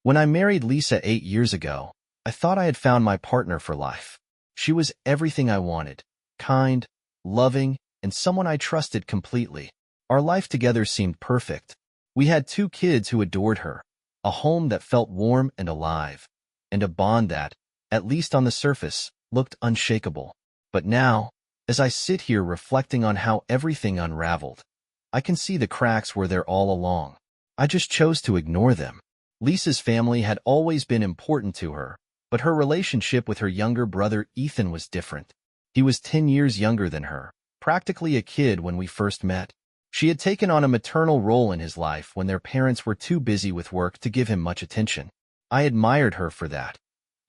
When I married Lisa 8 years ago, I thought I had found my partner for life. She was everything I wanted, kind, loving, and someone I trusted completely. Our life together seemed perfect. We had 2 kids who adored her, a home that felt warm and alive, and a bond that, at least on the surface, looked unshakable. But now, as I sit here reflecting on how everything unraveled, I can see the cracks were there all along. I just chose to ignore them. Lisa's family had always been important to her, but her relationship with her younger brother Ethan was different. He was 10 years younger than her, practically a kid when we first met. She had taken on a maternal role in his life when their parents were too busy with work to give him much attention. I admired her for that.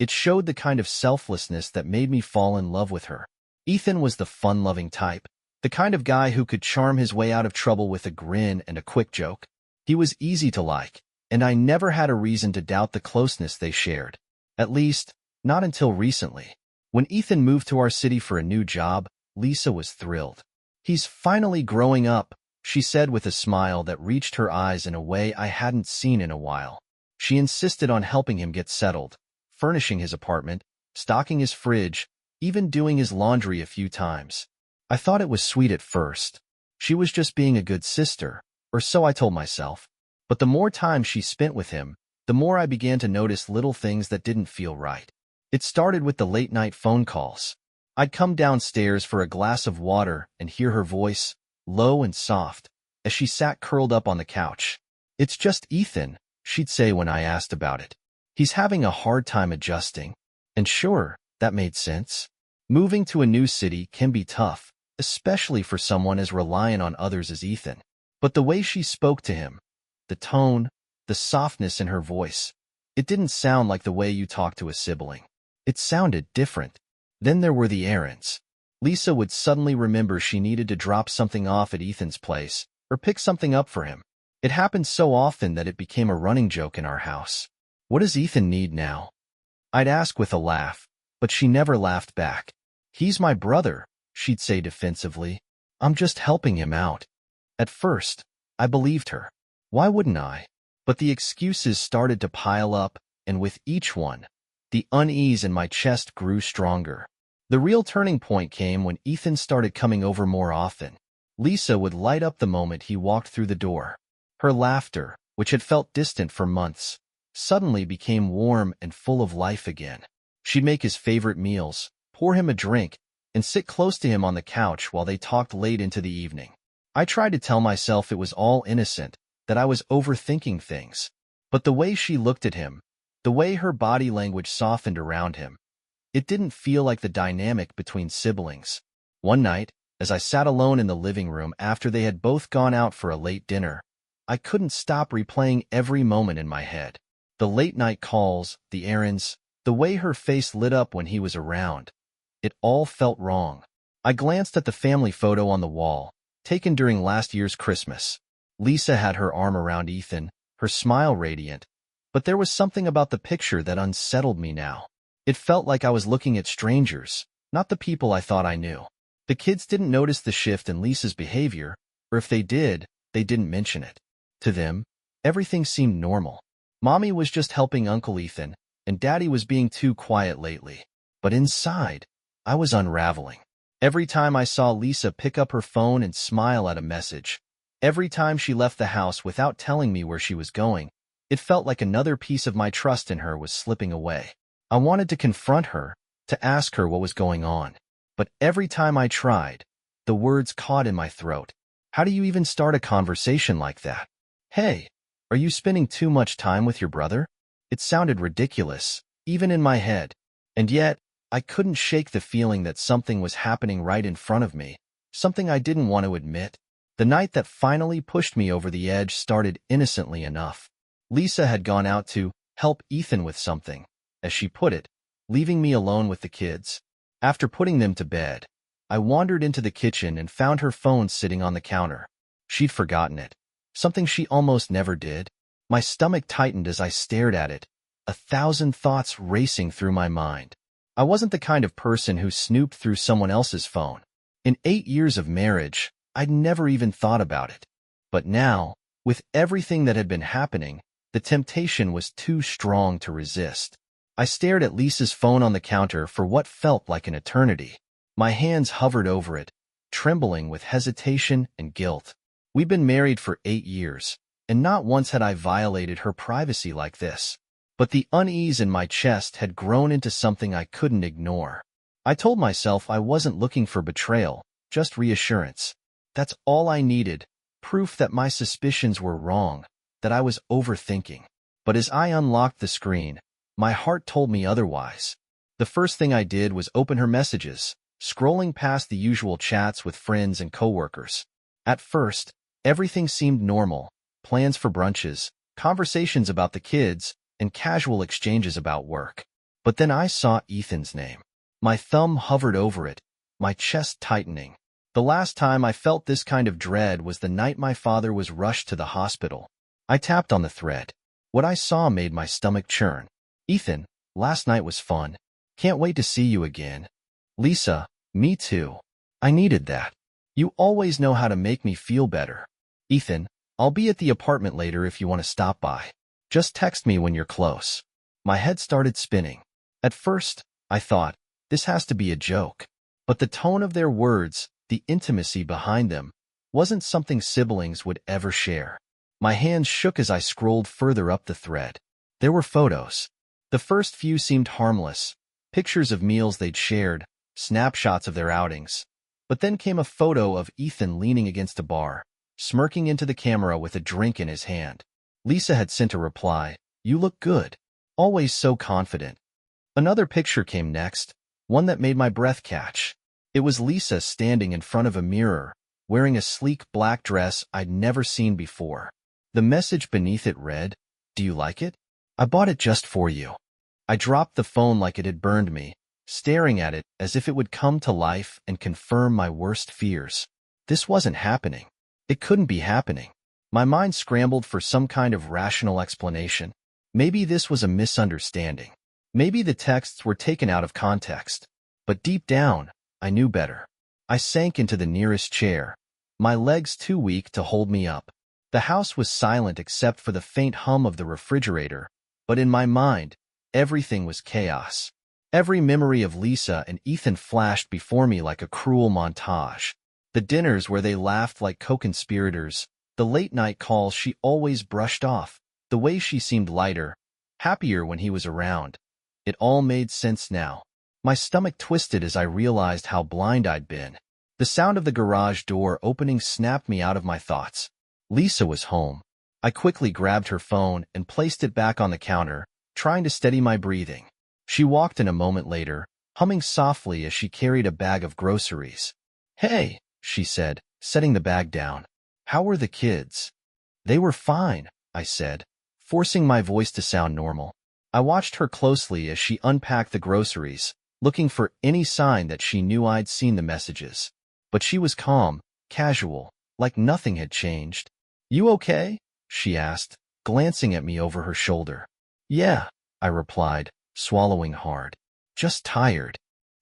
It showed the kind of selflessness that made me fall in love with her. Ethan was the fun-loving type, the kind of guy who could charm his way out of trouble with a grin and a quick joke. He was easy to like, and I never had a reason to doubt the closeness they shared. At least, not until recently. When Ethan moved to our city for a new job, Lisa was thrilled. "He's finally growing up," she said with a smile that reached her eyes in a way I hadn't seen in a while. She insisted on helping him get settled, furnishing his apartment, stocking his fridge, even doing his laundry a few times. I thought it was sweet at first. She was just being a good sister, or so I told myself. But the more time she spent with him, the more I began to notice little things that didn't feel right. It started with the late-night phone calls. I'd come downstairs for a glass of water and hear her voice, low and soft, as she sat curled up on the couch. "It's just Ethan," she'd say when I asked about it. "He's having a hard time adjusting." And sure, that made sense. Moving to a new city can be tough, especially for someone as reliant on others as Ethan. But the way she spoke to him, the tone, the softness in her voice, it didn't sound like the way you talk to a sibling. It sounded different. Then there were the errands. Lisa would suddenly remember she needed to drop something off at Ethan's place, or pick something up for him. It happened so often that it became a running joke in our house. "What does Ethan need now?" I'd ask with a laugh, but she never laughed back. "He's my brother," she'd say defensively. "I'm just helping him out." At first, I believed her. Why wouldn't I? But the excuses started to pile up, and with each one, the unease in my chest grew stronger. The real turning point came when Ethan started coming over more often. Lisa would light up the moment he walked through the door. Her laughter, which had felt distant for months, suddenly became warm and full of life again. She'd make his favorite meals, pour him a drink, and sit close to him on the couch while they talked late into the evening. I tried to tell myself it was all innocent, that I was overthinking things. But the way she looked at him, the way her body language softened around him, it didn't feel like the dynamic between siblings. One night, as I sat alone in the living room after they had both gone out for a late dinner, I couldn't stop replaying every moment in my head. The late-night calls, the errands, the way her face lit up when he was around. It all felt wrong. I glanced at the family photo on the wall, taken during last year's Christmas. Lisa had her arm around Ethan, her smile radiant, but there was something about the picture that unsettled me now. It felt like I was looking at strangers, not the people I thought I knew. The kids didn't notice the shift in Lisa's behavior, or if they did, they didn't mention it. To them, everything seemed normal. Mommy was just helping Uncle Ethan, and Daddy was being too quiet lately. But inside, I was unraveling. Every time I saw Lisa pick up her phone and smile at a message, every time she left the house without telling me where she was going, it felt like another piece of my trust in her was slipping away. I wanted to confront her, to ask her what was going on. But every time I tried, the words caught in my throat. How do you even start a conversation like that? "Hey, are you spending too much time with your brother?" It sounded ridiculous, even in my head. And yet, I couldn't shake the feeling that something was happening right in front of me, something I didn't want to admit. The night that finally pushed me over the edge started innocently enough. Lisa had gone out to help Ethan with something, as she put it, leaving me alone with the kids. After putting them to bed, I wandered into the kitchen and found her phone sitting on the counter. She'd forgotten it, something she almost never did. My stomach tightened as I stared at it, 1,000 thoughts racing through my mind. I wasn't the kind of person who snooped through someone else's phone. In 8 years of marriage, I'd never even thought about it. But now, with everything that had been happening, The temptation was too strong to resist. I stared at Lisa's phone on the counter for what felt like an eternity. My hands hovered over it, trembling with hesitation and guilt. We'd been married for 8 years, and not once had I violated her privacy like this. But the unease in my chest had grown into something I couldn't ignore. I told myself I wasn't looking for betrayal, just reassurance. That's all I needed, proof that my suspicions were wrong, that I was overthinking. But as I unlocked the screen, my heart told me otherwise. The first thing I did was open her messages, scrolling past the usual chats with friends and coworkers. At first, everything seemed normal: plans for brunches, conversations about the kids, and casual exchanges about work. But then I saw Ethan's name. My thumb hovered over it, my chest tightening. The last time I felt this kind of dread was the night my father was rushed to the hospital. I tapped on the thread. What I saw made my stomach churn. Ethan, last night was fun. Can't wait to see you again. Lisa, me too. I needed that. You always know how to make me feel better. Ethan, I'll be at the apartment later if you want to stop by. Just text me when you're close. My head started spinning. At first, I thought, this has to be a joke. But the tone of their words, the intimacy behind them, wasn't something siblings would ever share. My hands shook as I scrolled further up the thread. There were photos. The first few seemed harmless, pictures of meals they'd shared, snapshots of their outings. But then came a photo of Ethan leaning against a bar, smirking into the camera with a drink in his hand. Lisa had sent a reply, "You look good." Always so confident. Another picture came next, one that made my breath catch. It was Lisa standing in front of a mirror, wearing a sleek black dress I'd never seen before. The message beneath it read, "Do you like it? I bought it just for you." I dropped the phone like it had burned me, staring at it as if it would come to life and confirm my worst fears. This wasn't happening. It couldn't be happening. My mind scrambled for some kind of rational explanation. Maybe this was a misunderstanding. Maybe the texts were taken out of context. But deep down, I knew better. I sank into the nearest chair, my legs too weak to hold me up. The house was silent except for the faint hum of the refrigerator, but in my mind, everything was chaos. Every memory of Lisa and Ethan flashed before me like a cruel montage. The dinners where they laughed like co-conspirators, the late-night calls she always brushed off, the way she seemed lighter, happier when he was around. It all made sense now. My stomach twisted as I realized how blind I'd been. The sound of the garage door opening snapped me out of my thoughts. Lisa was home. I quickly grabbed her phone and placed it back on the counter, trying to steady my breathing. She walked in a moment later, humming softly as she carried a bag of groceries. "Hey," she said, setting the bag down. "How were the kids?" "They were fine," I said, forcing my voice to sound normal. I watched her closely as she unpacked the groceries, looking for any sign that she knew I'd seen the messages. But she was calm, casual, like nothing had changed. "You okay?" she asked, glancing at me over her shoulder. "Yeah," I replied, swallowing hard. "Just tired."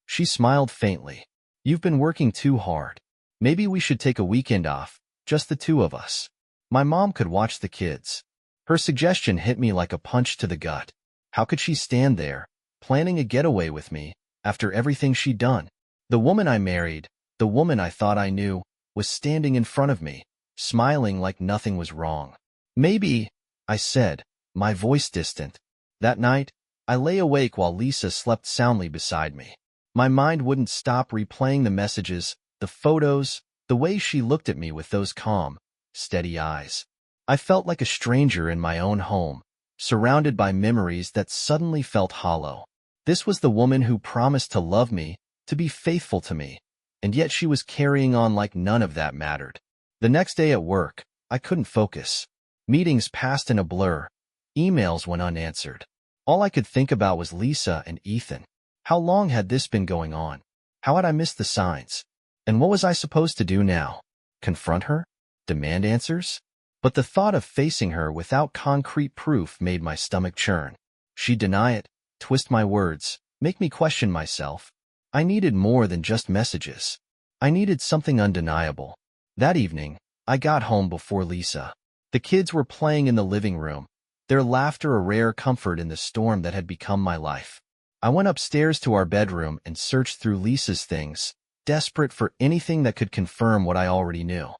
She smiled faintly. "You've been working too hard. Maybe we should take a weekend off, just the two of us. My mom could watch the kids." Her suggestion hit me like a punch to the gut. How could she stand there, planning a getaway with me, after everything she'd done? The woman I married, the woman I thought I knew, was standing in front of me, smiling like nothing was wrong. "Maybe," I said, my voice distant. That night, I lay awake while Lisa slept soundly beside me. My mind wouldn't stop replaying the messages, the photos, the way she looked at me with those calm, steady eyes. I felt like a stranger in my own home, surrounded by memories that suddenly felt hollow. This was the woman who promised to love me, to be faithful to me, and yet she was carrying on like none of that mattered. The next day at work, I couldn't focus. Meetings passed in a blur. Emails went unanswered. All I could think about was Lisa and Ethan. How long had this been going on? How had I missed the signs? And what was I supposed to do now? Confront her? Demand answers? But the thought of facing her without concrete proof made my stomach churn. She'd deny it, twist my words, make me question myself. I needed more than just messages. I needed something undeniable. That evening, I got home before Lisa. The kids were playing in the living room, their laughter a rare comfort in the storm that had become my life. I went upstairs to our bedroom and searched through Lisa's things, desperate for anything that could confirm what I already knew.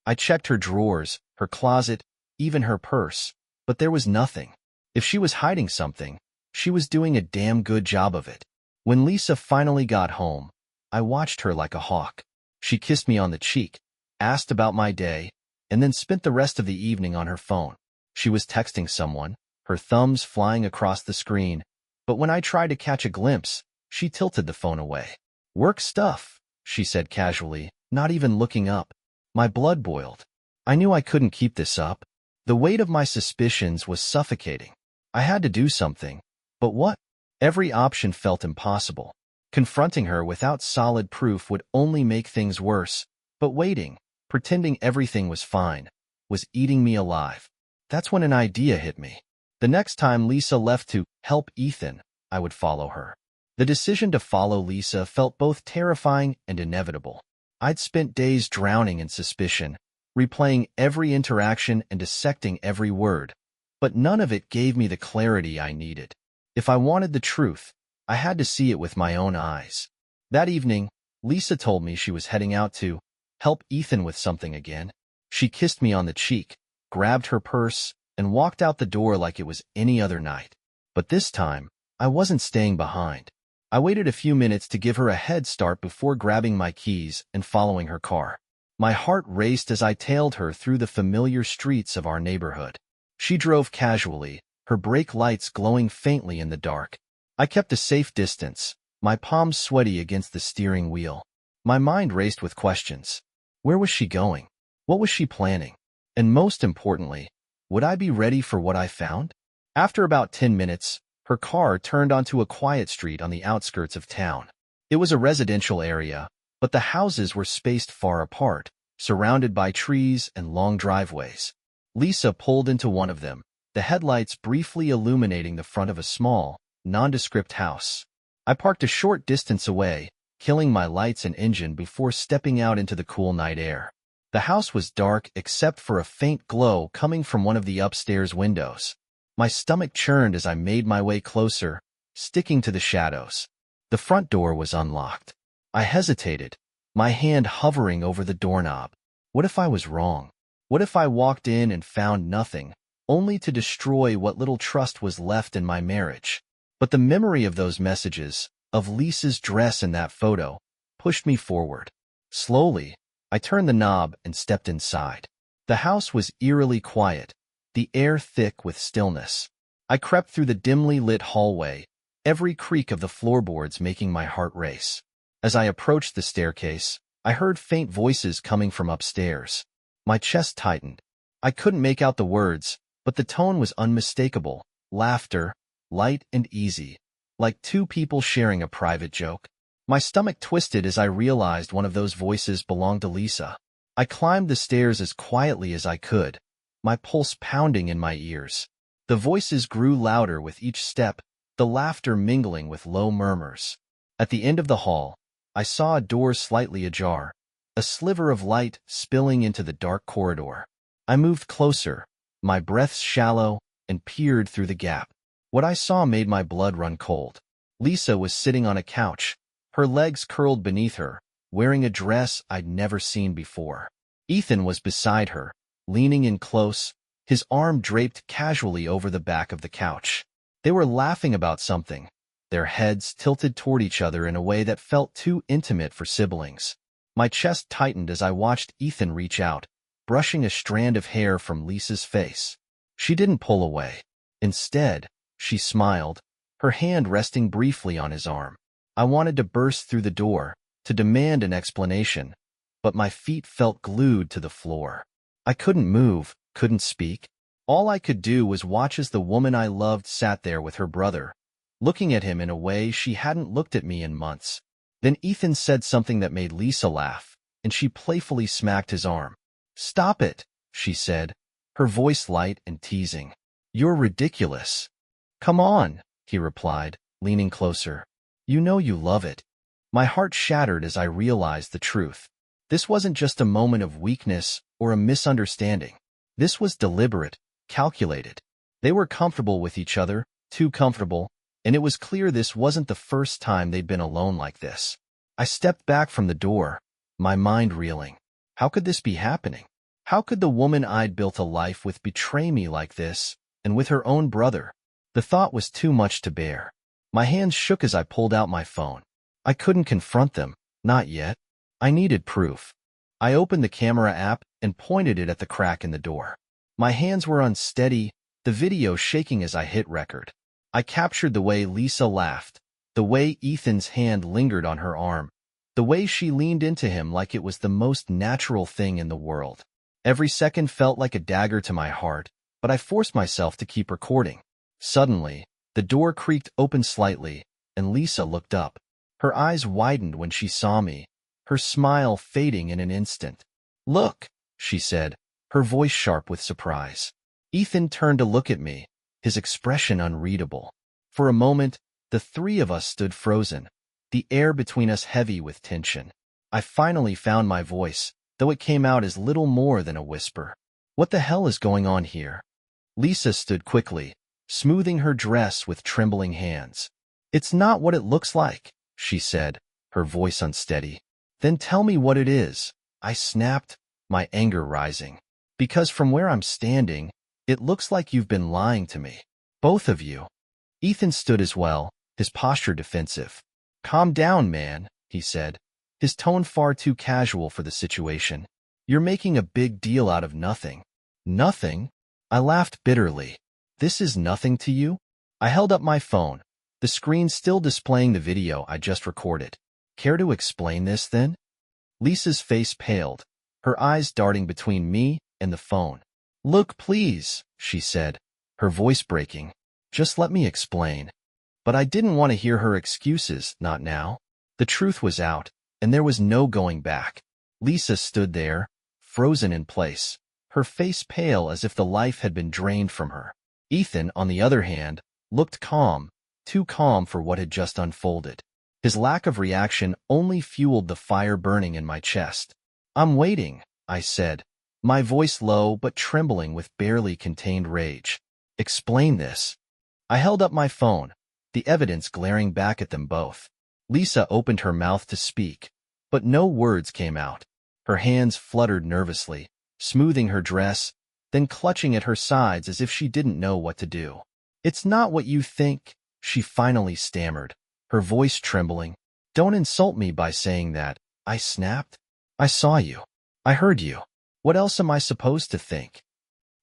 I checked her drawers, her closet, even her purse, but there was nothing. If she was hiding something, she was doing a damn good job of it. When Lisa finally got home, I watched her like a hawk. She kissed me on the cheek, asked about my day, and then spent the rest of the evening on her phone. She was texting someone, her thumbs flying across the screen, but when I tried to catch a glimpse, she tilted the phone away. "Work stuff," she said casually, not even looking up. My blood boiled. I knew I couldn't keep this up. The weight of my suspicions was suffocating. I had to do something, but what? Every option felt impossible. Confronting her without solid proof would only make things worse, but waiting, pretending everything was fine, was eating me alive. That's when an idea hit me. The next time Lisa left to help Ethan, I would follow her. The decision to follow Lisa felt both terrifying and inevitable. I'd spent days drowning in suspicion, replaying every interaction and dissecting every word, but none of it gave me the clarity I needed. If I wanted the truth, I had to see it with my own eyes. That evening, Lisa told me she was heading out to help Ethan with something again. She kissed me on the cheek, grabbed her purse, and walked out the door like it was any other night. But this time, I wasn't staying behind. I waited a few minutes to give her a head start before grabbing my keys and following her car. My heart raced as I tailed her through the familiar streets of our neighborhood. She drove casually, her brake lights glowing faintly in the dark. I kept a safe distance, my palms sweaty against the steering wheel. My mind raced with questions. Where was she going? What was she planning? And most importantly, would I be ready for what I found? After about 10 minutes, her car turned onto a quiet street on the outskirts of town. It was a residential area, but the houses were spaced far apart, surrounded by trees and long driveways. Lisa pulled into one of them, the headlights briefly illuminating the front of a small, nondescript house. I parked a short distance away, killing my lights and engine before stepping out into the cool night air. The house was dark except for a faint glow coming from one of the upstairs windows. My stomach churned as I made my way closer, sticking to the shadows. The front door was unlocked. I hesitated, my hand hovering over the doorknob. What if I was wrong? What if I walked in and found nothing, only to destroy what little trust was left in my marriage? But the memory of those messages, of Lisa's dress in that photo, pushed me forward. Slowly, I turned the knob and stepped inside. The house was eerily quiet, the air thick with stillness. I crept through the dimly lit hallway, every creak of the floorboards making my heart race. As I approached the staircase, I heard faint voices coming from upstairs. My chest tightened. I couldn't make out the words, but the tone was unmistakable. Laughter, light and easy, like two people sharing a private joke. My stomach twisted as I realized one of those voices belonged to Lisa. I climbed the stairs as quietly as I could, my pulse pounding in my ears. The voices grew louder with each step, the laughter mingling with low murmurs. At the end of the hall, I saw a door slightly ajar, a sliver of light spilling into the dark corridor. I moved closer, my breaths shallow, and peered through the gap. What I saw made my blood run cold. Lisa was sitting on a couch, her legs curled beneath her, wearing a dress I'd never seen before. Ethan was beside her, leaning in close, his arm draped casually over the back of the couch. They were laughing about something, their heads tilted toward each other in a way that felt too intimate for siblings. My chest tightened as I watched Ethan reach out, brushing a strand of hair from Lisa's face. She didn't pull away. Instead, she smiled, her hand resting briefly on his arm. I wanted to burst through the door, to demand an explanation, but my feet felt glued to the floor. I couldn't move, couldn't speak. All I could do was watch as the woman I loved sat there with her brother, looking at him in a way she hadn't looked at me in months. Then Ethan said something that made Lisa laugh, and she playfully smacked his arm. "Stop it," she said, her voice light and teasing. "You're ridiculous." "Come on," he replied, leaning closer. "You know you love it." My heart shattered as I realized the truth. This wasn't just a moment of weakness or a misunderstanding. This was deliberate, calculated. They were comfortable with each other, too comfortable, and it was clear this wasn't the first time they'd been alone like this. I stepped back from the door, my mind reeling. How could this be happening? How could the woman I'd built a life with betray me like this, and with her own brother? The thought was too much to bear. My hands shook as I pulled out my phone. I couldn't confront them, not yet. I needed proof. I opened the camera app and pointed it at the crack in the door. My hands were unsteady, the video shaking as I hit record. I captured the way Lisa laughed, the way Ethan's hand lingered on her arm, the way she leaned into him like it was the most natural thing in the world. Every second felt like a dagger to my heart, but I forced myself to keep recording. Suddenly, the door creaked open slightly, and Lisa looked up. Her eyes widened when she saw me, her smile fading in an instant. "Look," she said, her voice sharp with surprise. Ethan turned to look at me, his expression unreadable. For a moment, the three of us stood frozen, the air between us heavy with tension. I finally found my voice, though it came out as little more than a whisper. "What the hell is going on here?" Lisa stood quickly, smoothing her dress with trembling hands. "It's not what it looks like," she said, her voice unsteady. "Then tell me what it is," I snapped, my anger rising. "Because from where I'm standing, it looks like you've been lying to me. Both of you." Ethan stood as well, his posture defensive. "Calm down, man," he said, his tone far too casual for the situation. "You're making a big deal out of nothing." "Nothing?" I laughed bitterly. "This is nothing to you?" I held up my phone, the screen still displaying the video I just recorded. "Care to explain this, then?" Lisa's face paled, her eyes darting between me and the phone. "Look, please," she said, her voice breaking. "Just let me explain." But I didn't want to hear her excuses, not now. The truth was out, and there was no going back. Lisa stood there, frozen in place, her face pale as if the life had been drained from her. Ethan, on the other hand, looked calm, too calm for what had just unfolded. His lack of reaction only fueled the fire burning in my chest. "I'm waiting," I said, my voice low but trembling with barely contained rage. "Explain this." I held up my phone, the evidence glaring back at them both. Lisa opened her mouth to speak, but no words came out. Her hands fluttered nervously, smoothing her dress, then clutching at her sides as if she didn't know what to do. "It's not what you think," she finally stammered, her voice trembling. "Don't insult me by saying that," I snapped. "I saw you. I heard you. What else am I supposed to think?"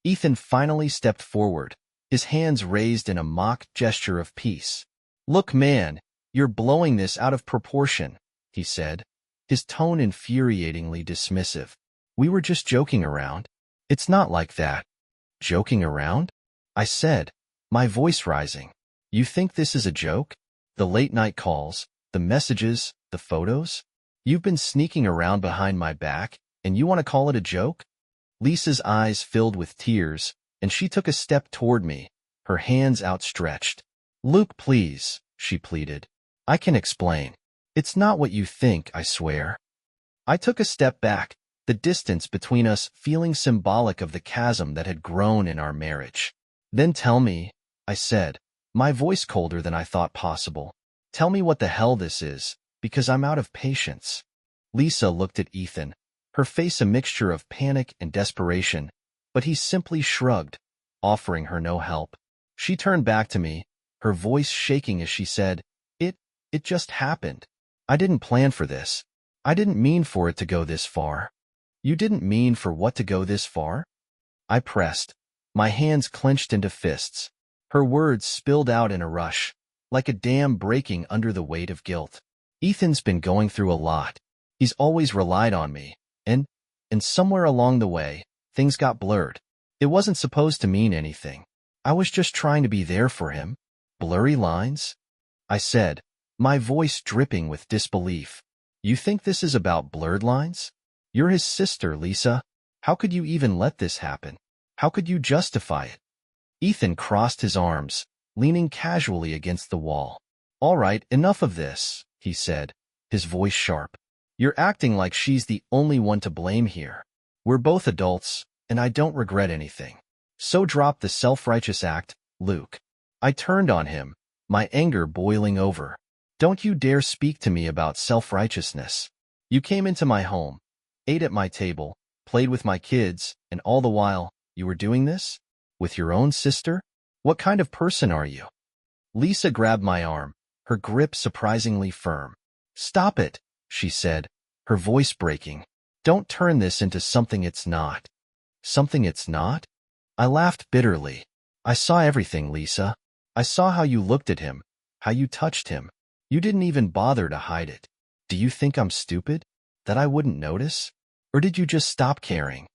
Ethan finally stepped forward, his hands raised in a mock gesture of peace. "Look, man, you're blowing this out of proportion," he said, his tone infuriatingly dismissive. "We were just joking around." "It's not like that." "Joking around?" I said, my voice rising. "You think this is a joke? The late-night calls, the messages, the photos? You've been sneaking around behind my back, and you want to call it a joke?" Lisa's eyes filled with tears, and she took a step toward me, her hands outstretched. "Luke, please," she pleaded. "I can explain. It's not what you think, I swear." I took a step back, the distance between us feeling symbolic of the chasm that had grown in our marriage. "Then tell me," I said, my voice colder than I thought possible. "Tell me what the hell this is, because I'm out of patience." Lisa looked at Ethan, her face a mixture of panic and desperation, but he simply shrugged, offering her no help. She turned back to me, her voice shaking as she said, It just happened. I didn't plan for this. I didn't mean for it to go this far." "You didn't mean for what to go this far?" I pressed, my hands clenched into fists. Her words spilled out in a rush, like a dam breaking under the weight of guilt. "Ethan's been going through a lot. He's always relied on me, and somewhere along the way, things got blurred. It wasn't supposed to mean anything. I was just trying to be there for him." "Blurry lines?" I said, my voice dripping with disbelief. "You think this is about blurred lines? You're his sister, Lisa. How could you even let this happen? How could you justify it?" Ethan crossed his arms, leaning casually against the wall. "All right, enough of this," he said, his voice sharp. "You're acting like she's the only one to blame here. We're both adults, and I don't regret anything. So drop the self-righteous act, Luke. I turned on him, my anger boiling over. Don't you dare speak to me about self-righteousness. You came into my home, ate at my table, played with my kids, and all the while, you were doing this? With your own sister? What kind of person are you? Lisa grabbed my arm, her grip surprisingly firm. Stop it, she said, her voice breaking. Don't turn this into something it's not. Something it's not? I laughed bitterly. I saw everything, Lisa. I saw how you looked at him, how you touched him. You didn't even bother to hide it. Do you think I'm stupid? That I wouldn't notice? Or did you just stop caring?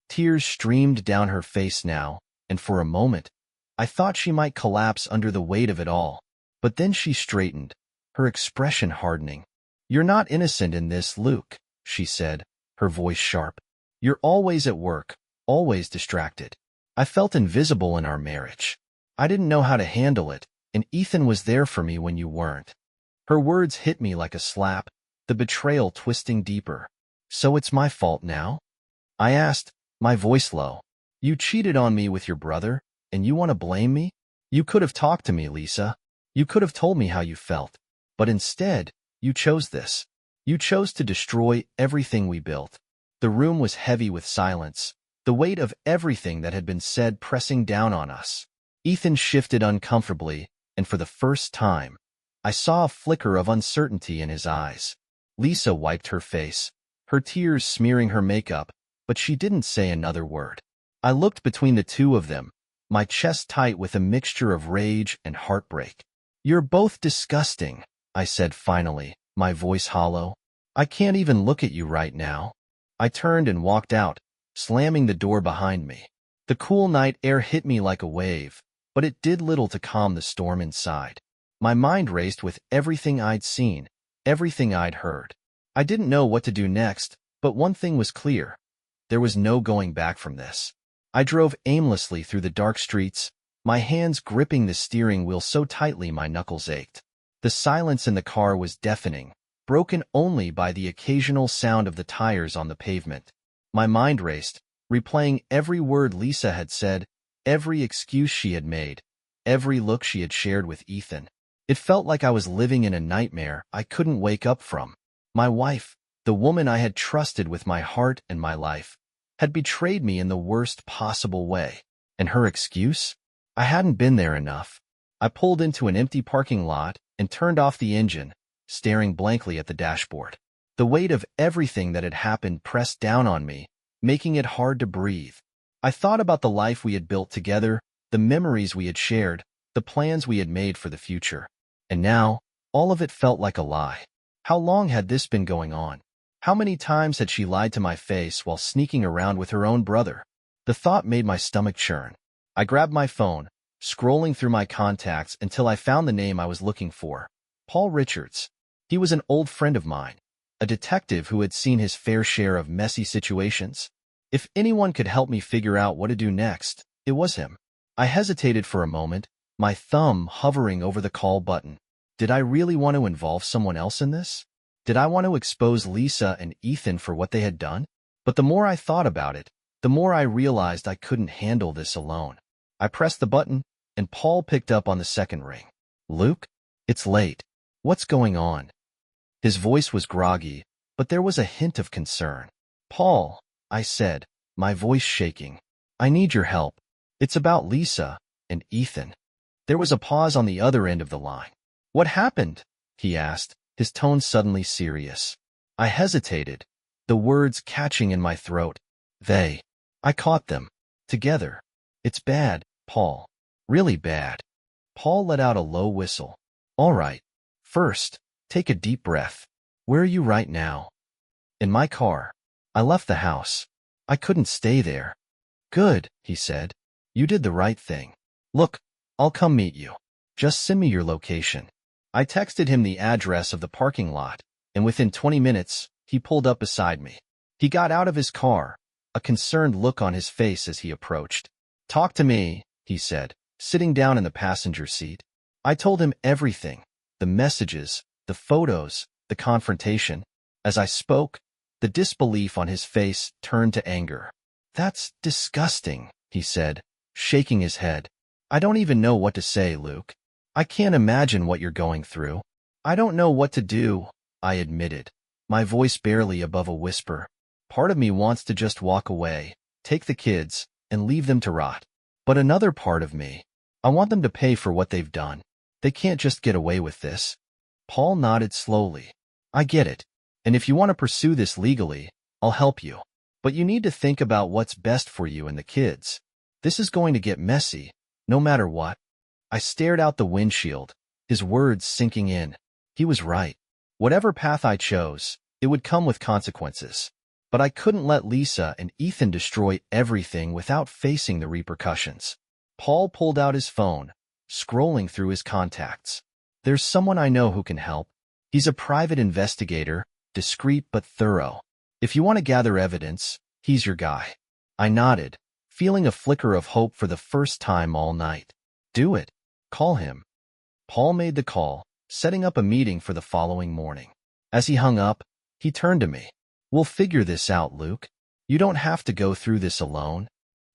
Tears streamed down her face now, and for a moment, I thought she might collapse under the weight of it all. But then she straightened, her expression hardening. You're not innocent in this, Luke, she said, her voice sharp. You're always at work, always distracted. I felt invisible in our marriage. I didn't know how to handle it, and Ethan was there for me when you weren't. Her words hit me like a slap, the betrayal twisting deeper. So it's my fault now? I asked, my voice low. You cheated on me with your brother, and you want to blame me? You could have talked to me, Lisa. You could have told me how you felt. But instead, you chose this. You chose to destroy everything we built. The room was heavy with silence, the weight of everything that had been said pressing down on us. Ethan shifted uncomfortably, and for the first time, I saw a flicker of uncertainty in his eyes. Lisa wiped her face, her tears smearing her makeup, but she didn't say another word. I looked between the two of them, my chest tight with a mixture of rage and heartbreak. You're both disgusting, I said finally, my voice hollow. I can't even look at you right now. I turned and walked out, slamming the door behind me. The cool night air hit me like a wave, but it did little to calm the storm inside. My mind raced with everything I'd seen, everything I'd heard. I didn't know what to do next, but one thing was clear. There was no going back from this. I drove aimlessly through the dark streets, my hands gripping the steering wheel so tightly my knuckles ached. The silence in the car was deafening, broken only by the occasional sound of the tires on the pavement. My mind raced, replaying every word Lisa had said, every excuse she had made, every look she had shared with Ethan. It felt like I was living in a nightmare I couldn't wake up from. My wife, the woman I had trusted with my heart and my life, had betrayed me in the worst possible way. And her excuse? I hadn't been there enough. I pulled into an empty parking lot and turned off the engine, staring blankly at the dashboard. The weight of everything that had happened pressed down on me, making it hard to breathe. I thought about the life we had built together, the memories we had shared, the plans we had made for the future. And now, all of it felt like a lie. How long had this been going on? How many times had she lied to my face while sneaking around with her own brother? The thought made my stomach churn. I grabbed my phone, scrolling through my contacts until I found the name I was looking for. Paul Richards. He was an old friend of mine, a detective who had seen his fair share of messy situations. If anyone could help me figure out what to do next, it was him. I hesitated for a moment, my thumb hovering over the call button. Did I really want to involve someone else in this? Did I want to expose Lisa and Ethan for what they had done? But the more I thought about it, the more I realized I couldn't handle this alone. I pressed the button, and Paul picked up on the second ring. Luke? It's late. What's going on? His voice was groggy, but there was a hint of concern. Paul, I said, my voice shaking. I need your help. It's about Lisa and Ethan. There was a pause on the other end of the line. What happened? He asked, his tone suddenly serious. I hesitated, the words catching in my throat. I caught them. Together. It's bad, Paul. Really bad. Paul let out a low whistle. All right. First, take a deep breath. Where are you right now? In my car. I left the house. I couldn't stay there. Good, he said. You did the right thing. Look, I'll come meet you. Just send me your location. I texted him the address of the parking lot, and within 20 minutes, he pulled up beside me. He got out of his car, a concerned look on his face as he approached. Talk to me, he said, sitting down in the passenger seat. I told him everything, the messages, the photos, the confrontation. As I spoke, the disbelief on his face turned to anger. That's disgusting, he said, shaking his head. I don't even know what to say, Luke. I can't imagine what you're going through. I don't know what to do, I admitted, my voice barely above a whisper. Part of me wants to just walk away, take the kids, and leave them to rot. But another part of me, I want them to pay for what they've done. They can't just get away with this. Paul nodded slowly. I get it. And if you want to pursue this legally, I'll help you. But you need to think about what's best for you and the kids. This is going to get messy, no matter what. I stared out the windshield, his words sinking in. He was right. Whatever path I chose, it would come with consequences. But I couldn't let Lisa and Ethan destroy everything without facing the repercussions. Paul pulled out his phone, scrolling through his contacts. There's someone I know who can help. He's a private investigator, discreet but thorough. If you want to gather evidence, he's your guy. I nodded, feeling a flicker of hope for the first time all night. Do it. Call him. Paul made the call, setting up a meeting for the following morning. As he hung up, he turned to me. We'll figure this out, Luke. You don't have to go through this alone.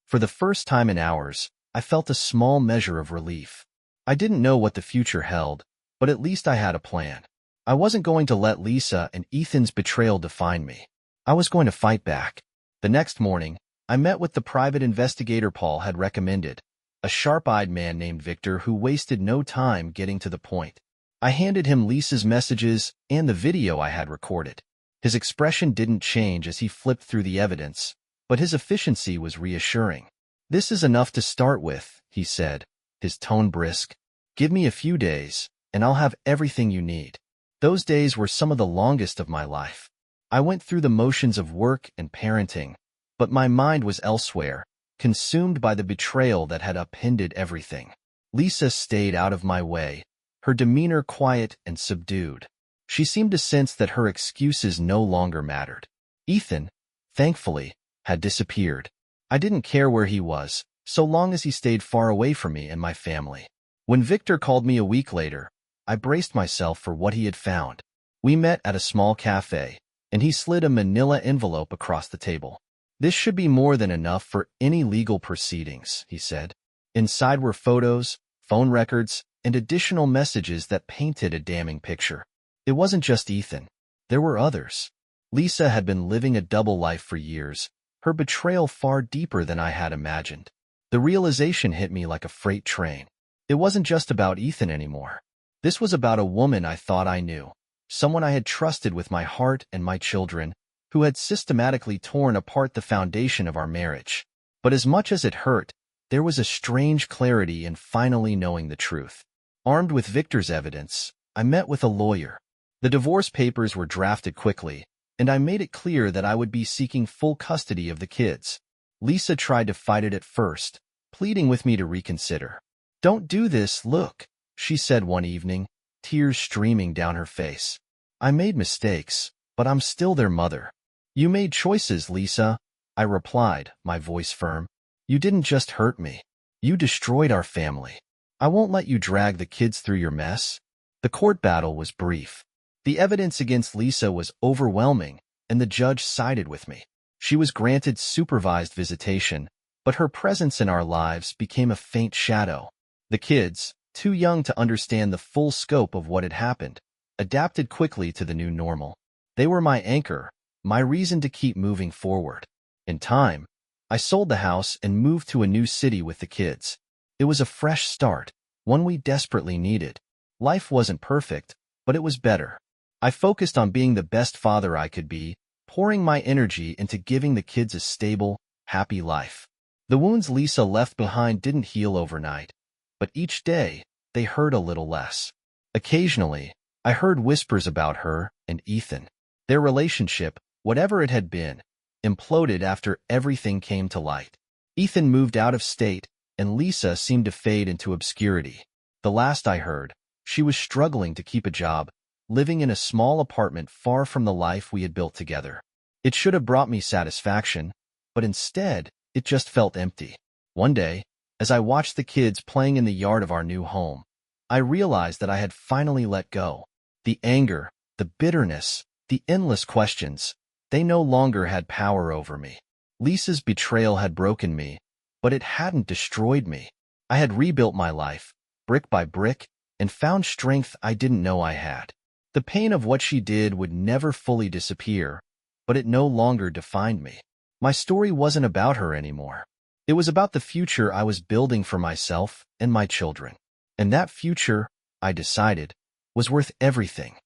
For the first time in hours, I felt a small measure of relief. I didn't know what the future held, but at least I had a plan. I wasn't going to let Lisa and Ethan's betrayal define me. I was going to fight back. The next morning, I met with the private investigator Paul had recommended, a sharp-eyed man named Victor who wasted no time getting to the point. I handed him Lisa's messages and the video I had recorded. His expression didn't change as he flipped through the evidence, but his efficiency was reassuring. This is enough to start with, he said, his tone brisk. Give me a few days, and I'll have everything you need. Those days were some of the longest of my life. I went through the motions of work and parenting, but my mind was elsewhere, consumed by the betrayal that had upended everything. Lisa stayed out of my way, her demeanor quiet and subdued. She seemed to sense that her excuses no longer mattered. Ethan, thankfully, had disappeared. I didn't care where he was, so long as he stayed far away from me and my family. When Victor called me a week later, I braced myself for what he had found. We met at a small cafe, and he slid a manila envelope across the table. This should be more than enough for any legal proceedings, he said. Inside were photos, phone records, and additional messages that painted a damning picture. It wasn't just Ethan. There were others. Lisa had been living a double life for years, her betrayal far deeper than I had imagined. The realization hit me like a freight train. It wasn't just about Ethan anymore. This was about a woman I thought I knew, someone I had trusted with my heart and my children, who had systematically torn apart the foundation of our marriage. But as much as it hurt, there was a strange clarity in finally knowing the truth. Armed with Victor's evidence, I met with a lawyer. The divorce papers were drafted quickly, and I made it clear that I would be seeking full custody of the kids. Lisa tried to fight it at first, pleading with me to reconsider. Don't do this, look, she said one evening, tears streaming down her face. I made mistakes, but I'm still their mother. You made choices, Lisa, I replied, my voice firm. You didn't just hurt me. You destroyed our family. I won't let you drag the kids through your mess. The court battle was brief. The evidence against Lisa was overwhelming, and the judge sided with me. She was granted supervised visitation, but her presence in our lives became a faint shadow. The kids, too young to understand the full scope of what had happened, adapted quickly to the new normal. They were my anchor, my reason to keep moving forward. In time, I sold the house and moved to a new city with the kids. It was a fresh start, one we desperately needed. Life wasn't perfect, but it was better. I focused on being the best father I could be, pouring my energy into giving the kids a stable, happy life. The wounds Lisa left behind didn't heal overnight, but each day, they hurt a little less. Occasionally, I heard whispers about her and Ethan. Their relationship, whatever it had been, imploded after everything came to light. Ethan moved out of state, and Lisa seemed to fade into obscurity. The last I heard, she was struggling to keep a job, living in a small apartment far from the life we had built together. It should have brought me satisfaction, but instead, it just felt empty. One day, as I watched the kids playing in the yard of our new home, I realized that I had finally let go. The anger, the bitterness, the endless questions, they no longer had power over me. Lisa's betrayal had broken me, But it hadn't destroyed me. I had rebuilt my life, brick by brick, and found strength I didn't know I had. The pain of what she did would never fully disappear, but it no longer defined me. My story wasn't about her anymore. It was about the future I was building for myself and my children. And that future, I decided, was worth everything.